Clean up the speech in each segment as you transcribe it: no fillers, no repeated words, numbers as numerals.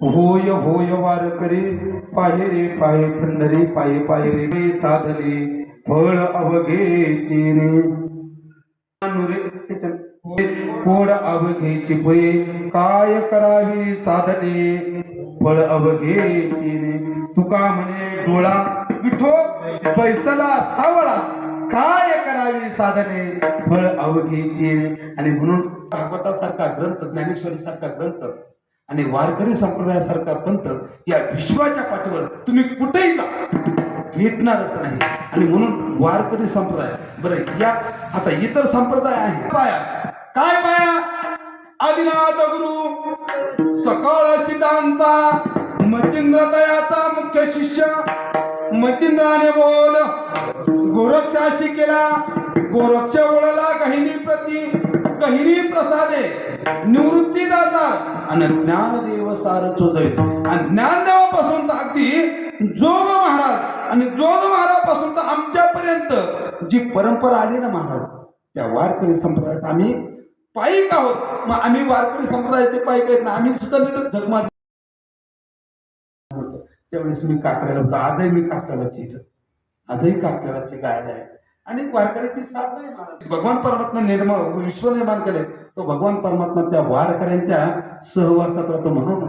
होय होय वारकरी पाये रे पाये पंढरी पाये पाये रे साधले फळ अवघेची रे फोड अवघेची भये काय करावी साधने फळ अवघेची रे तुका म्हणे डोळा विठो पैसला सावळा काय करावी साधने फळ अवघेची रे. आणि म्हणून भागवतासारखा ग्रंथ ज्ञानेश्वरी सारखा ग्रंथ आणि वारकरी संप्रदायासारखा पंथ या विश्वाच्या पाठीवर तुम्ही कुठेही जा भेटणारच नाही. आणि म्हणून वारकरी संप्रदाय बरं या आता इतर संप्रदाय आहे पाया काय पाया आदिनाथ गुरु सकाळ सिद्धांता मचिंद्र दयाचा मुख्य शिष्य मचिंद्राने बोल गोरक्षाशी केला गोरक्ष बोलला गहिनी प्रती गहिनी प्रसादे निवृत्ती दाता आणि ज्ञानदेव सार चोजवे. आणि ज्ञानदेवापासून तर अगदी जोग महाराज आणि जोग महाराज पासून तर आमच्यापर्यंत जी परंपरा आली ना महाराज त्या वारकरी संप्रदायात आम्ही पायिक आहोत. मग आम्ही वारकरी संप्रदायाचे पायिक आहेत ना आम्ही सुद्धा नीट जगमा त्यावेळेस मी काकड्याला होतो. आजही मी काकड्यालाच इथं आजही काकड्यालाचे गायला आहे. आणि वारकऱ्याची साथ नाही महाराज भगवान परमात्मा विश्व निर्माण केले तो भगवान परमात्मा त्या वारकऱ्यांच्या सहवासात राहतो. म्हणून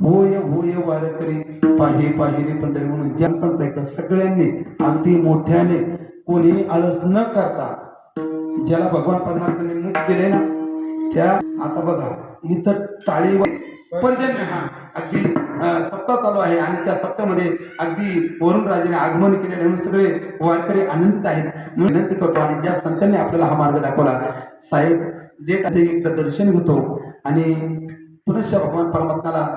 होय होय वारकरी पाहे पाहे रे पंढरी म्हणून जनतांचं ऐकतं सगळ्यांनी अगदी मोठ्याने कोणी आळस न करता ज्याला भगवान परमात्म्याने मुख दिले ना त्या आता बघा इथं टाळीवर पर्जन्य हा अगदी सप्ताह चालू आहे आणि त्या सप्ताहामध्ये अगदी वरुण राजाने आगमन केलेले म्हणून सगळे वारकरी आनंदित आहेत म्हणून विनंती करतो. आणि ज्या संतांनी आपल्याला हा मार्ग दाखवला साहेब जे एकदा दर्शन घेतो आणि पुनश्च भगवान परमात्म्याला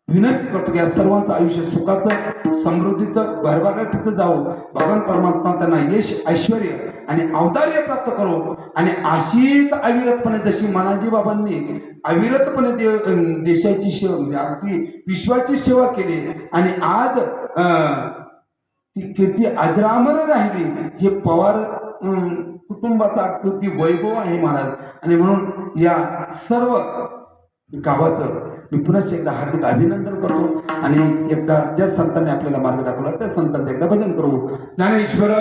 विनंती करतो की या सर्वांचं आयुष्य सुखाचं समृद्धीचं भरभराटीचं जावं. भगवान परमात्मा त्यांना यश ऐश्वर आणि औदार्य प्राप्त करो. आणि अशीच अविरतपणे जशी मानाजी बाबांनी अविरतपणे देशाची सेवा म्हणजे अगदी विश्वाची सेवा केली आणि आज ती कीर्ती अजरामर राहिली हे पवार कुटुंबाचा अगदी वैभव आहे महाराज. आणि म्हणून या सर्व गावाचं मी पुन्हा एकदा हार्दिक अभिनंदन करतो. आणि एकदा ज्या संतांनी आपल्याला मार्ग दाखवला त्या संतांचं एकदा भजन करू. ज्ञानेश्वर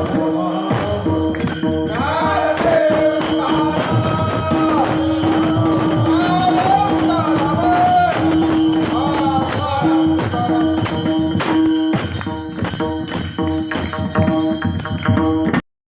Oh,